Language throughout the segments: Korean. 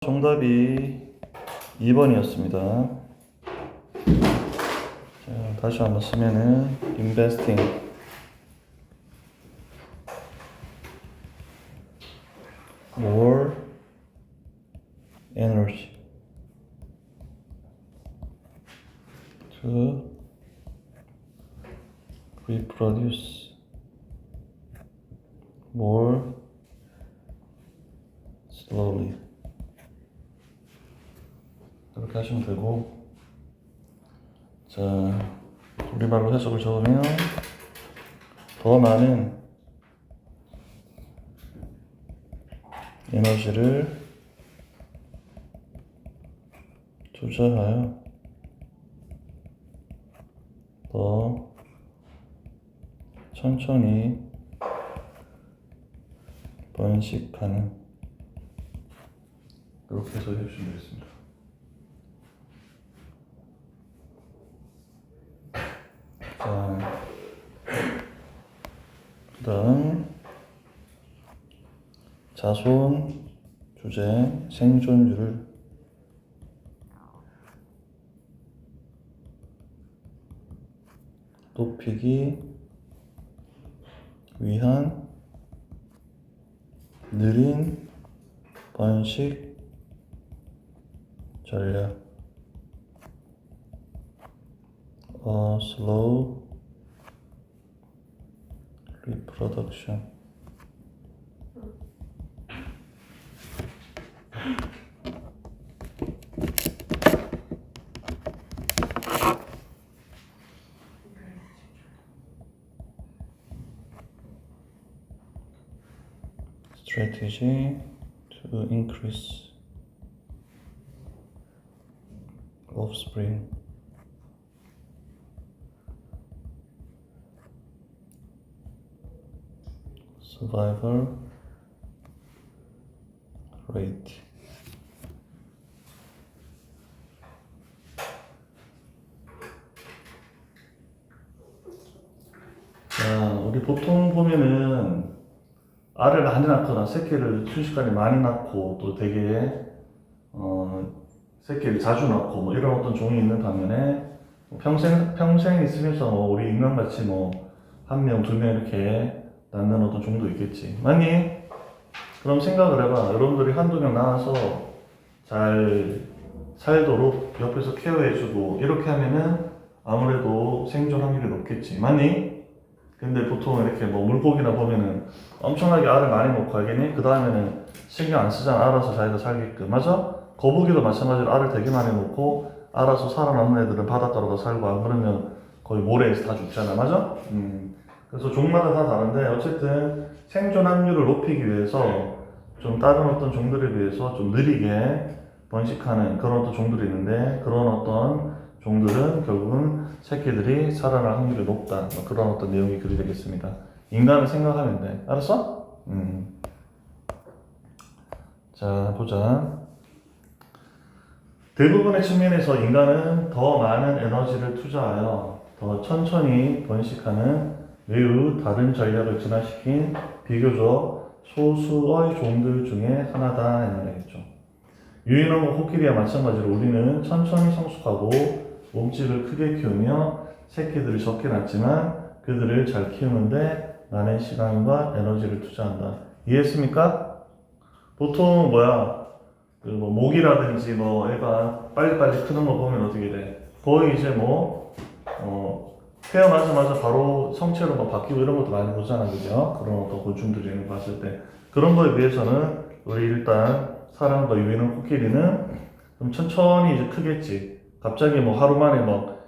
정답이 2번이었습니다. 자, 다시 한번 쓰면은 investing more energy to reproduce more slowly. 이렇게 하시면 되고, 자, 우리말로 해석을 적으면 더 많은 에너지를 투자하여 더 천천히 번식하는, 이렇게 해석해 주시면 되겠습니다. 자, 그 다음 자손 주제 생존율을 높이기 위한 느린 번식 전략, slow reproduction. Strategy to increase offspring. Survival rate. 자, 우리 보통 보면은 알을 많이 낳거나 새끼를 순식간에 많이 낳고 또 되게 새끼를 자주 낳고 뭐 이런 어떤 종이 있는 반면에 평생 있으면서 뭐 우리 인간같이 뭐 한 명, 두 명 이렇게 낳는 어떤 종도 있겠지. 맞니? 그럼 생각을 해봐. 여러분들이 한두 명 낳아서 잘 살도록 옆에서 케어해주고 이렇게 하면은 아무래도 생존 확률이 높겠지. 맞니? 근데 보통 이렇게 뭐 물고기나 보면은 엄청나게 알을 많이 놓고 알겠니? 그 다음에는 신경 안 쓰잖아. 알아서 자기가 살게끔. 맞아? 거북이도 마찬가지로 알을 되게 많이 놓고 알아서 살아남는 애들은 바닷가로 가 살고, 안 그러면 거의 모래에서 다 죽잖아. 맞아? 그래서 종마다 다 다른데 어쨌든 생존 확률을 높이기 위해서 좀 다른 어떤 종들에 비해서 좀 느리게 번식하는 그런 어떤 종들이 있는데, 그런 어떤 종들은 결국은 새끼들이 살아날 확률이 높다. 그런 어떤 내용이 글이 되겠습니다. 인간을 생각하면 돼. 알았어? 자, 보자. 대부분의 측면에서 인간은 더 많은 에너지를 투자하여 더 천천히 번식하는 매우 다른 전략을 진화시킨 비교적 소수의 종들 중에 하나다, 이 말이겠죠. 유인원과 코끼리와 마찬가지로 우리는 천천히 성숙하고 몸집을 크게 키우며 새끼들을 적게 낳지만 그들을 잘 키우는데 많은 시간과 에너지를 투자한다. 이해했습니까? 보통 그 뭐 모기라든지 뭐 애가 빨리빨리 크는 거 보면 어떻게 돼? 거의 이제 태어나자마자 바로 성체로 막 바뀌고 이런 것도 많이 보잖아, 그죠? 그런 어떤 곤충들이 봤을 때. 그런 거에 비해서는 우리 일단 사람과 유인원 코끼리는 좀 천천히 이제 크겠지. 갑자기 뭐 하루 만에 막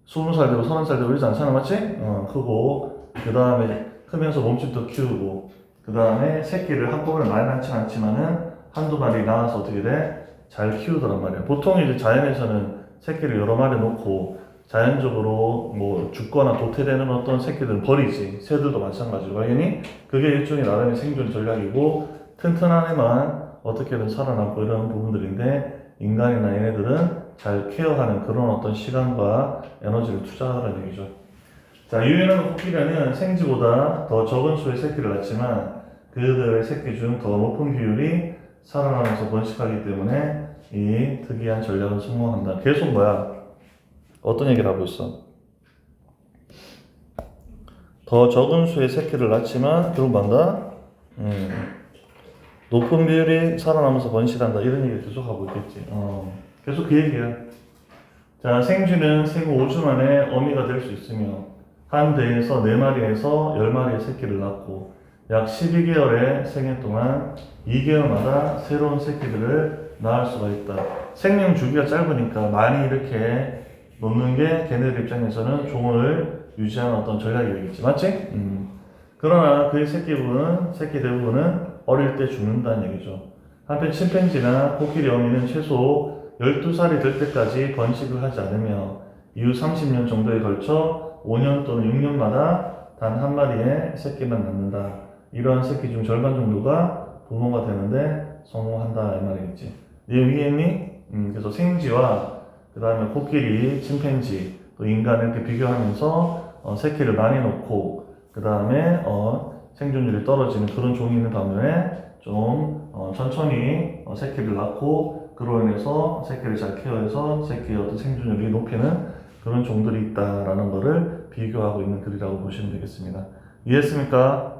20살 되고 30살 되고 이러지 않잖아, 맞지? 크고, 그 다음에 크면서 몸집도 키우고, 그 다음에 새끼를 한꺼번에 많이 낳지 않지만은 한두 마리 낳아서 어떻게 돼? 잘 키우더란 말이야. 보통 이제 자연에서는 새끼를 여러 마리 놓고 자연적으로 뭐 죽거나 도태되는 어떤 새끼들은 버리지. 새들도 마찬가지로. 당연히 그게 일종의 나름의 생존 전략이고, 튼튼한 애만 어떻게든 살아남고 이런 부분들인데, 인간이나 얘네들은 잘 케어하는 그런 어떤 시간과 에너지를 투자하라는 얘기죠. 자, 유인원 코끼리는 생쥐보다 더 적은 수의 새끼를 낳지만 그들의 새끼 중 더 높은 비율이 살아나면서 번식하기 때문에 이 특이한 전략은 성공한다. 계속 뭐야? 어떤 얘기를 하고 있어? 더 적은 수의 새끼를 낳지만 결국 뭔가 높은 비율이 살아나면서 번식한다. 이런 얘기를 계속 하고 있겠지. 계속 그 얘기야. 자, 생쥐는 생후 5주 만에 어미가 될 수 있으며 한 배에서 4마리에서 10마리의 새끼를 낳고 약 12개월의 생애 동안 2개월마다 새로운 새끼들을 낳을 수가 있다. 생명 주기가 짧으니까 많이 이렇게 놓는 게 걔네들 입장에서는 종을 유지하는 어떤 전략이 되겠지. 맞지? 그러나 그의 새끼 대부분은 어릴 때 죽는다는 얘기죠. 한편 침팬지나 코끼리 어미는 최소 12살이 될 때까지 번식을 하지 않으며 이후 30년 정도에 걸쳐 5년 또는 6년마다 단 한 마리의 새끼만 낳는다. 이러한 새끼 중 절반 정도가 부모가 되는데 성공한다 이 말이겠지. 네 이해했니? 그래서 생쥐와 그 다음에 코끼리, 침팬지, 또 인간 이렇게 비교하면서 새끼를 많이 놓고 그 다음에 생존율이 떨어지는 그런 종이 있는 반면에 좀 천천히 새끼를 낳고 그로 인해서 새끼를 잘 케어해서 새끼의 어떤 생존율이 높이는 그런 종들이 있다라는 것을 비교하고 있는 글이라고 보시면 되겠습니다. 이해했습니까?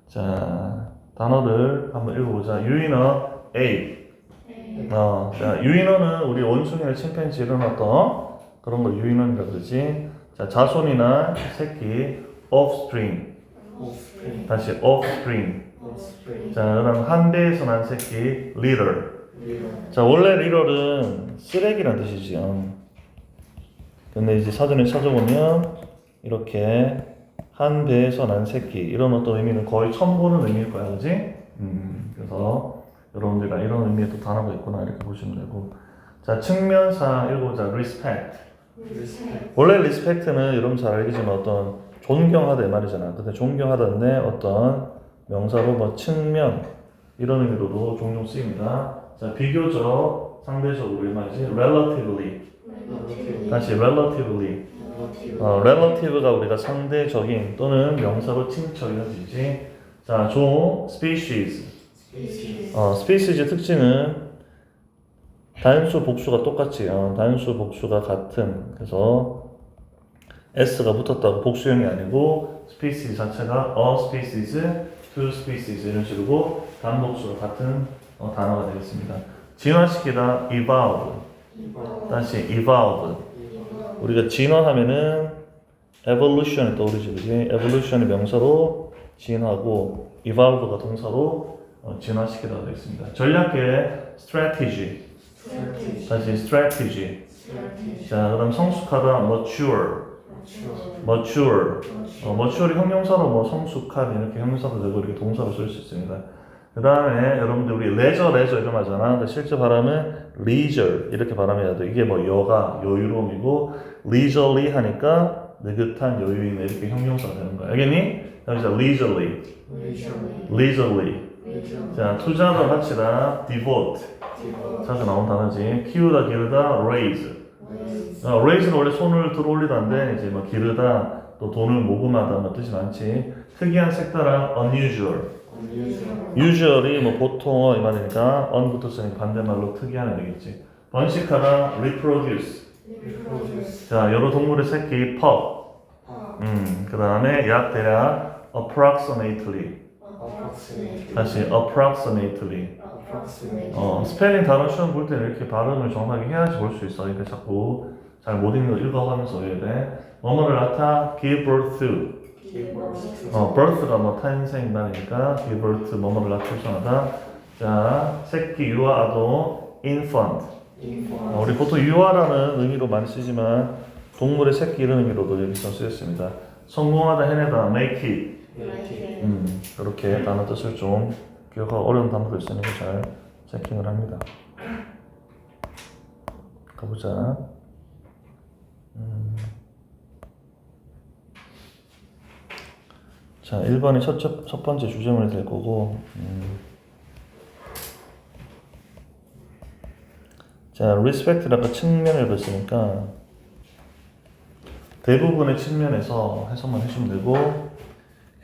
자, 단어를 한번 읽어보자. 유인어 A. 자, 유인어는 우리 원숭이나 침팬지 이런 어떤 그런 걸 유인어라고 그러지. 자, 자손이나 새끼 offspring. 다시 offspring. 자, 그다음 한 배에서 난 새끼 litter. 자, 원래 litter은 쓰레기란 뜻이지. 근데 이제 사전에 찾아보면 이렇게 한 배에서 난 새끼 이런 어떤 의미는 거의 처음 보는 의미일 거야, 그지? 그래서 여러분들이 이런 의미의 또 단어가 있구나 이렇게 보시면 되고. 자, 측면상 읽어보자. respect. 원래 respect는 여러분 잘 알겠지만 어떤 존경하다 이 말이잖아. 근데 존경하다인데 어떤 명사로 뭐 측면 이런 의미로도 종종 쓰입니다. 자, 비교적 상대적으로 이 말이지. relatively. 다시 relatively. relative가 우리가 상대적인 또는 명사로 친척 이런 뜻이지. 자, 종 species. species의 특징은 단수 복수가 똑같지. 단수 복수가 같은. 그래서 s가 붙었다고 복수형이 아니고 species 자체가 a species, two species 이런 식으로 단복수가 같은 단어가 되겠습니다. 진화시키다 evolve. 다시 evolve. 우리가 진화하면은 evolution이 떠오르지, 그지? evolution이 명사로 진화하고 evolve가 동사로 진화시키다가 되겠습니다. 전략계 strategy. 다시 strategy. 자, 그다음 성숙하다 mature. mature이 형용사로 뭐 성숙한 이렇게 형용사도 되고 이렇게 동사로 쓸 수 있습니다. 그 다음에 여러분들 우리 leisure 이런 말 하잖아. 근데 실제 발음은 leisure 이렇게 발음해야 돼. 이게 뭐 여가, 여유로움이고 leisurely 하니까 느긋한 여유인 이렇게 형용사가 되는 거야. 알겠니? 여기서 leisurely. 자, 투자하다 바치다 devote. 자주 나온 단어지. 키우다 기르다 raise. raise는 원래 손을 들어 올리다인데 이제 뭐 기르다 또 돈을 모금하다 뭐 뜻이 많지. 특이한 색다른 unusual. usually 뭐 보통어 이 말이니까 un부터 쓰니까 반대말로 특이한 되겠지. 번식하다 reproduce. 자, 여러 동물의 새끼 pup. 그 다음에 약 대략 approximately. 다시 approximately. 스펠링 단어 시험 볼 때는 이렇게 발음을 정확하게 해야지 볼 수 있어. 그러니까 자꾸 잘 못 읽는 거 읽어가면서 외워야 돼. 뭐뭐를 낳다 give birth to. birth가 뭐 탄생이니까 give birth 뭐뭐를 낳다 출산하다. 자, 새끼 유아 아동 infant. 우리 보통 유아라는 의미로 많이 쓰지만 동물의 새끼 이런 의미로도 여기서 쓰였습니다. 성공하다 해내다 make it. 이렇게 단어 뜻을 좀 기억하고 어려운 단어도 있으니까 잘 체킹을 합니다. 가보자. 자, 1번이 첫 번째 주제문이 될 거고, 자, respect라고 측면을 봤으니까 대부분의 측면에서 해석만 해주면 되고,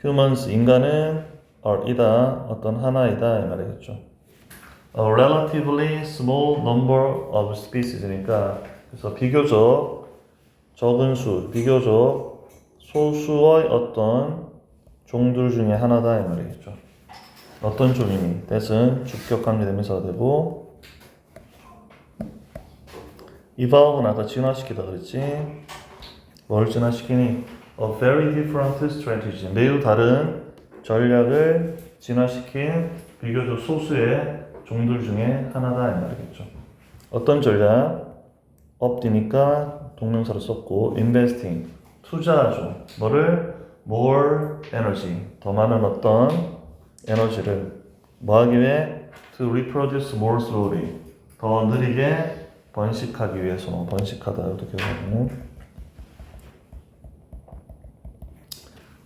humans 인간은 i다 어떤 하나이다 이 말이겠죠. A relatively small number of species니까 그래서 비교적 적은 수, 비교적 소수의 어떤 종들 중에 하나다 이 말이겠죠. 어떤 종이니? that은 주격 관계대명사가 되고 evolve는 아까 진화시키다 그랬지. 뭘 진화시키니? A very different strategy. 매우 다른 전략을 진화시킨 비교적 소수의 종들 중에 하나다 이 말이겠죠. 어떤 전략? 업디니까 동명사를 썼고 investing 투자하죠. 뭐를? more energy 더 많은 어떤 에너지를 뭐 하기 위해? to reproduce more slowly 더 느리게 번식하기 위해서 번식하다 이렇게 하면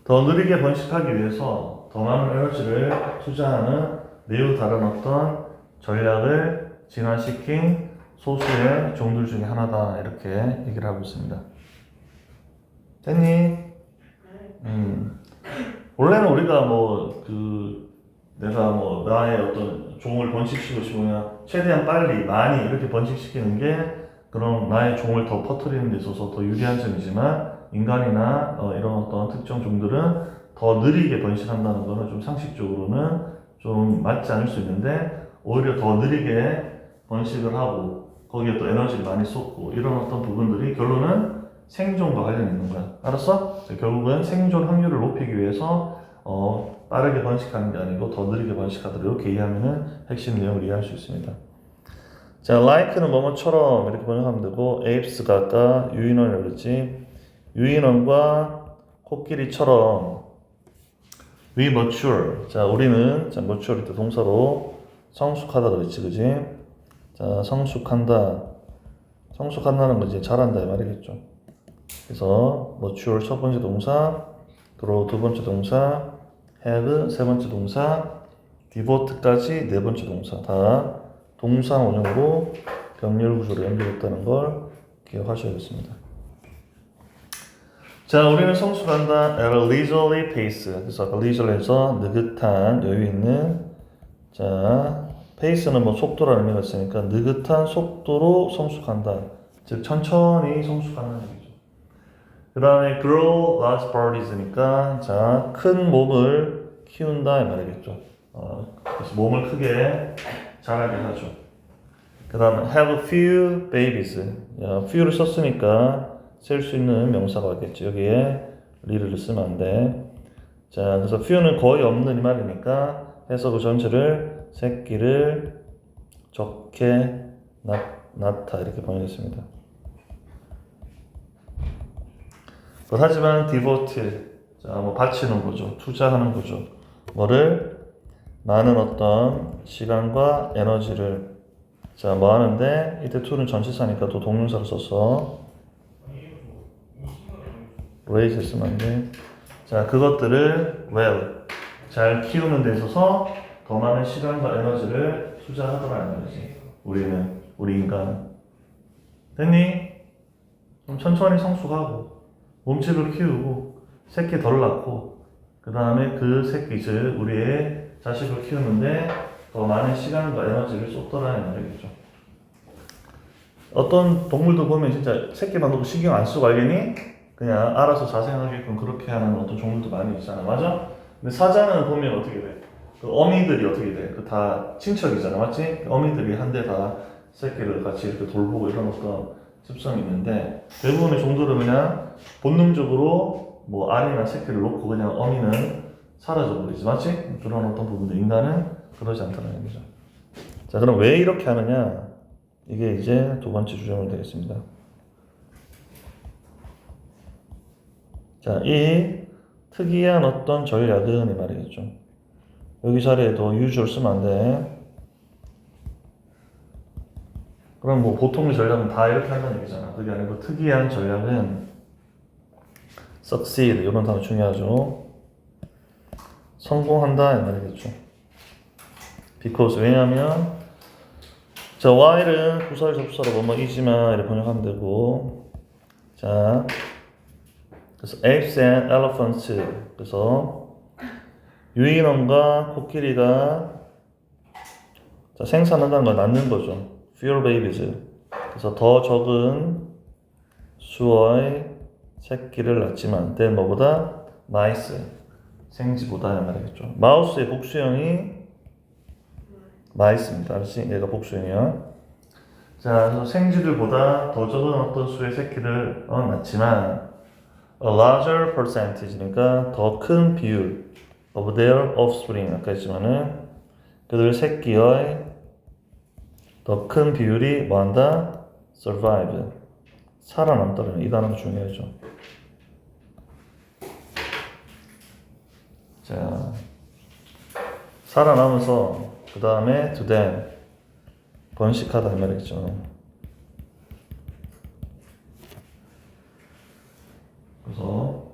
더 느리게 번식하기 위해서 더 많은 에너지를 투자하는 매우 다른 어떤 전략을 진화시킨 소수의 종들 중에 하나다 이렇게 얘기를 하고 있습니다. 됐니? 원래는 우리가 내가 나의 어떤 종을 번식시키고 싶으면 최대한 빨리 많이 이렇게 번식시키는 게 그런 나의 종을 더 퍼뜨리는 데 있어서 더 유리한 점이지만 인간이나 이런 어떤 특정 종들은 더 느리게 번식한다는 거는 좀 상식적으로는 좀 맞지 않을 수 있는데 오히려 더 느리게 번식을 하고 거기에 또 에너지를 많이 쏟고 이런 어떤 부분들이 결론은 생존과 관련이 있는 거야. 알았어? 결국은 생존 확률을 높이기 위해서 빠르게 번식하는 게 아니고 더 느리게 번식하도록 이렇게 이해하면은 핵심 내용을 이해할 수 있습니다. 자, like는 뭐뭐처럼 이렇게 번역하면 되고 apes가 아까 유인원이라고 그랬지. 유인원과 코끼리처럼 we mature. 자, 우리는 자, mature 이때 동사로 성숙하다 그랬지, 그지? 자, 성숙한다. 성숙한다는 건 이제 잘한다 이 말이겠죠. 그래서 mature 첫 번째 동사, grow 두 번째 동사, have 세 번째 동사, devote까지 네 번째 동사 다 동사 원형으로 병렬 구조로 연결했다는 걸 기억하셔야겠습니다. 자, 우리는 성숙한다 at a leisurely pace. 그래서 아까 leisurely에서 느긋한 여유 있는 자, pace는 뭐 속도라는 의미가 있으니까 느긋한 속도로 성숙한다. 즉 천천히 성숙하는 얘기죠. 그 다음에 grow large bodies니까 자, 큰 몸을 키운다 이 말이겠죠. 그래서 몸을 크게 자라게 하죠. 그 다음에 have a few babies. few를 썼으니까 셀 수 있는 명사가 있겠죠. 여기에 little를 쓰면 안 돼. 자, 그래서 few는 거의 없는 이 말이니까 해서 그 전체를 새끼를 적게 낳다 이렇게 번역했습니다. 하지만 devote, 자, 바치는 거죠. 투자하는 거죠. 뭐를? 많은 어떤 시간과 에너지를 자, 뭐 하는데 이때 to는 전치사니까 또 동명사를 써서 raise 쓰면 안 돼. 자, 그것들을 well, 잘 키우는 데 있어서 더 많은 시간과 에너지를 투자하더라는 거지. 우리 인간은. 됐니? 좀 천천히 성숙하고 몸집을 키우고 새끼 덜 낳고 그 다음에 그 새끼 즉 우리의 자식을 키우는데 더 많은 시간과 에너지를 쏟더라는 말이겠죠. 어떤 동물도 보면 진짜 새끼만 놓고 신경 안 쓰고 알겠니? 그냥 알아서 자생하게끔 그렇게 하는 어떤 종들도 많이 있잖아. 맞아? 근데 사자는 보면 어떻게 돼? 그 어미들이 어떻게 돼? 그 다 친척이잖아. 맞지? 어미들이 한데 다 새끼를 같이 이렇게 돌보고 이런 어떤 습성이 있는데 대부분의 종들은 그냥 본능적으로 뭐 알이나 새끼를 놓고 그냥 어미는 사라져버리지. 맞지? 그런 어떤 부분들 인간은 그러지 않다는 얘기죠. 자, 그럼 왜 이렇게 하느냐? 이게 이제 두 번째 주제로 되겠습니다. 자, 이 특이한 어떤 전략은 이 말이겠죠. 여기 자리에도 usual 쓰면 안 돼. 그럼 뭐 보통의 전략은 다 이렇게 한다는 얘기잖아. 그게 아니고 특이한 전략은 succeed 이런 단어 중요하죠. 성공한다 이 말이겠죠. because 왜냐하면 자, while은 부사를 접수사로 뭐뭐이지만 이렇게 번역하면 되고 자 그래서 apes and elephants 그래서 유인원과 코끼리가 자, 생산한다는 걸 낳는 거죠. fewer babies. 그래서 더 적은 수의 새끼를 낳지만 than 뭐보다 mice 생쥐보다 말이겠죠. 마우스의 복수형이 mice입니다. 알았지? 얘가 복수형이야. 자, 그래서 생쥐들보다 더 적은 어떤 수의 새끼를 낳지만 a larger percentage, 그러니까 더 큰 비율 of their offspring, 아까 했지만은 그들 새끼의 더 큰 비율이 뭐한다? survive, 살아남다라는 이 단어가 중요하죠. 자, 살아남아서 그 다음에 to them, 번식하다 이 말이겠죠. 그래서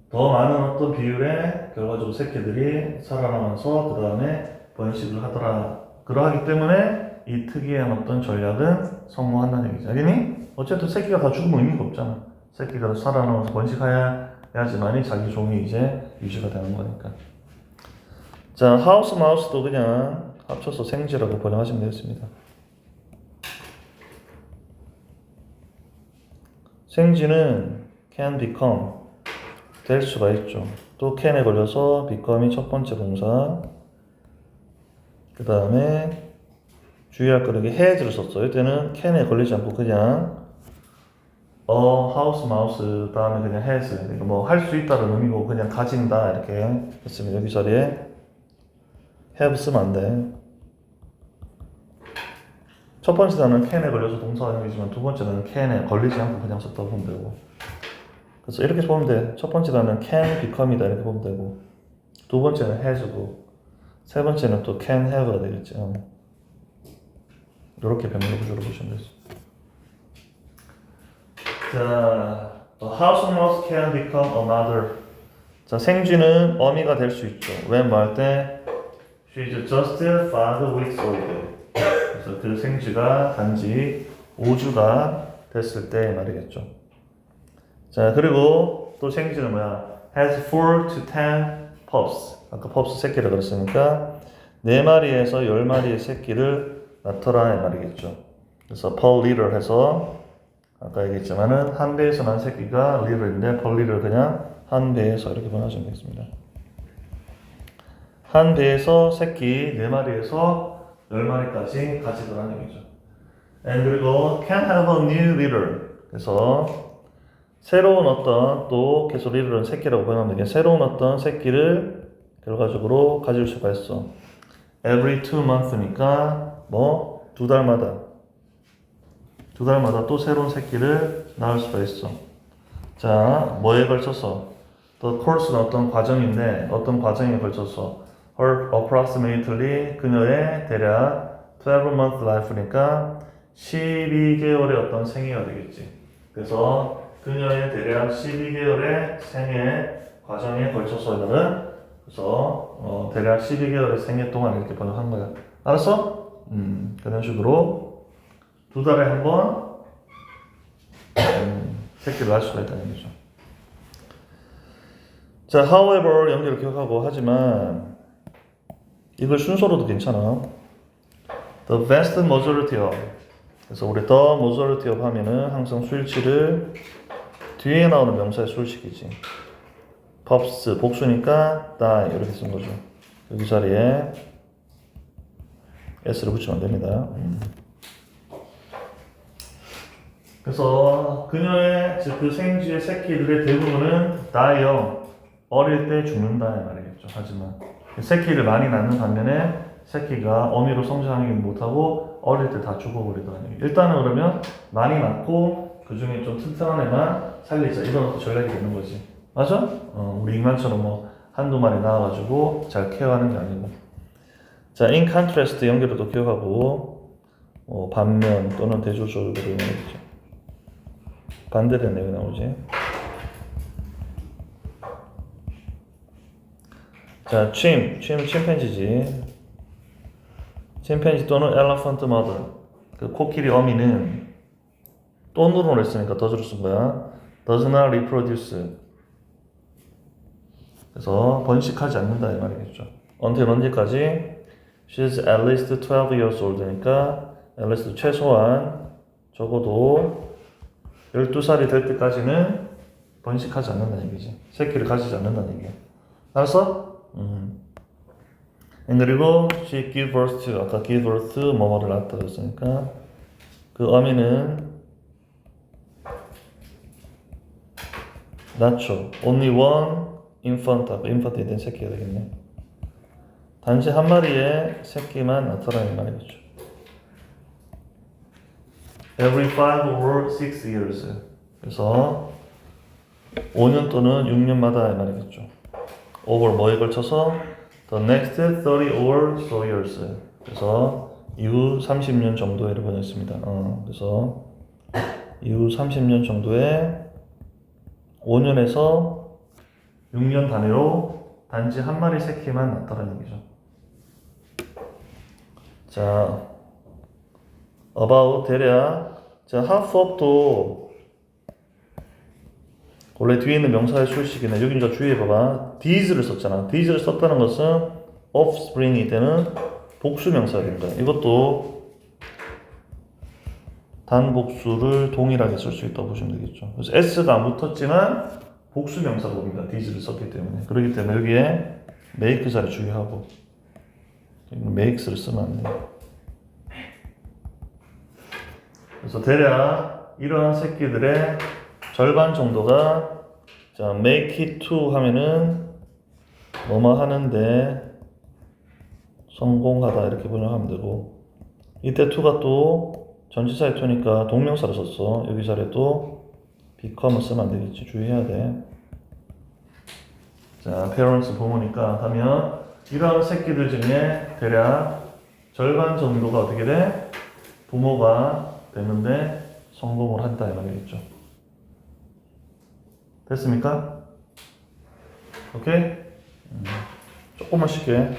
더 많은 어떤 비율의 결과적으로 새끼들이 살아남아서 그 다음에 번식을 하더라. 그러하기 때문에 이 특이한 어떤 전략은 성공한다는 얘기죠. 알겠니? 어쨌든 새끼가 다 죽으면 의미가 없잖아. 새끼가 살아남아서 번식해야지만이 자기 종이 이제 유지가 되는 거니까. 자, 하우스 마우스도 그냥 합쳐서 생쥐라고 번역하시면 되겠습니다. 생쥐는 can become, 될 수가 있죠. 또 can에 걸려서 become이 첫 번째 동사. 그 다음에 주의할 거 여기 has를 썼어요. 이때는 can에 걸리지 않고 그냥 house mouse 다음에 그냥 has, 뭐 할 수 있다는 의미고 그냥 가진다 이렇게 했습니다. 여기 자리에 have 쓰면 안 돼. 첫 번째 단어는 can에 걸려서 동사형이지만 두 번째 단어는 can에 걸리지 않고 그냥 썼다고 보면 되고. 그래서 이렇게 보면 돼. 첫 번째 단어는 can become이다 이렇게 보면 되고, 두 번째는 has고, 세 번째는 또 can have가 되겠죠. 이렇게 변명 구조로 보시면 되죠. 자, a house mouse can become another. 자, 생쥐는 어미가 될 수 있죠. 왜 뭐 할 때 she's just 5 weeks old. 그래서 그 생쥐가 단지 5주가 됐을 때 말이겠죠. 자, 그리고 또 생쥐는 뭐야? has 4 to 10 pups. 아까 pups 새끼를 그랬으니까 4마리에서 10마리의 새끼를 낳더라 이 말이겠죠. 그래서 per litter 해서 아까 얘기했지만은 한 배에서 난 새끼가 litter인데 per litter 그냥 한 배에서 이렇게 번역하시면 되겠습니다. 한 배에서 새끼 4마리에서 10마리까지 가지더라는 얘기죠. And 그리고 can have a new litter. 그래서 새로운 어떤 또 계속 litter은 새끼라고 번역하는데 새로운 어떤 새끼를 결과적으로 가질 수가 있어. Every 2 month니까 뭐 2달마다 또 새로운 새끼를 낳을 수가 있어. 자, 뭐에 걸쳐서? The course는 어떤 과정인데 어떤 과정에 걸쳐서 her approximately 그녀의 대략 12month life니까 12개월의 어떤 생애가 되겠지. 그래서 그녀의 대략 12개월의 생애 과정에 걸쳐서 이거는 그래서 대략 12개월의 생애 동안 이렇게 번역한 거야. 알았어? 그런 식으로 2달에 한 번 새끼를 낳을 수가 있다는 얘기죠. 자, however 연결을 기억하고 하지만 이걸 순서로도 괜찮아. The vast majority of. 그래서 우리 the majority of 하면은 항상 수일치를 뒤에 나오는 명사의 수일치이지. pups 복수니까 die 이렇게 쓴 거죠. 여기 자리에 s를 붙이면 안 됩니다. 그래서 그녀의 즉 그 생쥐의 새끼들의 대부분은 die young, 어릴 때 죽는다 말이겠죠. 하지만 새끼를 많이 낳는 반면에 새끼가 어미로 성장하기 못하고 어릴 때 다 죽어버리더라는 얘기. 일단은 그러면 많이 낳고 그 중에 좀 튼튼한 애만 살리자 이런 전략이 되는 거지. 맞아? 우리 인간처럼 뭐 한두 마리 낳아가지고 잘 케어하는 게 아니고. 자, in contrast 연결도 기억하고 반면 또는 대조적으로 말이죠. 반대된 내용이 나오지. 자, 침팬지지. 침팬지 또는 elephant mother. 그 코끼리 어미는 또 누르를 했으니까 더즈를 쓴 거야. does not reproduce. 그래서 번식하지 않는다 이 말이겠죠. until 언제까지? She's at least 12 years old니까 at least 최소한 적어도 12살이 될 때까지는 번식하지 않는다는 얘기지. 새끼를 가지지 않는다는 얘기야. 알았어? 그리고 she give birth to, 아까 give birth to 뭐뭐를 낳았다 그랬으니까 그 어미는 낳죠. only one infant, infant에 대한 새끼가 되겠네. 단지 한 마리의 새끼만 낳더라는 말이겠죠. Every 5 or 6 years. 그래서 5년 또는 6년마다 이 말이겠죠. over 뭐에 걸쳐서 the next 30 or so years. 그래서 이후 30년 정도에 번역했습니다. 그래서 이후 30년 정도에 5년에서 6년 단위로 단지 한 마리 새끼만 낳더라는 얘기죠. 자, about 대략 자, half of도 원래 뒤에 있는 명사의 수식이네. 여기 이제 주의해봐봐. these를 썼잖아. these를 썼다는 것은 offspring이 되는 복수 명사가 된 거야. 이것도 단복수를 동일하게 쓸 수 있다고 보시면 되겠죠. 그래서 s가 안 붙었지만 복수 명사가 옵니다. these를 썼기 때문에. 그렇기 때문에 여기에 make 자리 주의하고 makes를 쓰면 안 돼요. 그래서 대략 이러한 새끼들의 절반 정도가 자 make it to 하면은 뭐뭐 하는데 성공하다 이렇게 번역하면 되고 이때 to가 또 전치사의 to니까 동명사를 썼어. 여기 자리에도 become을 쓰면 안 되겠지. 주의해야 돼. 자 parents 부모니까 하면 이러한 새끼들 중에 대략 절반 정도가 어떻게 돼? 부모가 되는데 성공을 한다 이 말이겠죠. 됐습니까? 오케이? 조금만 쉽게.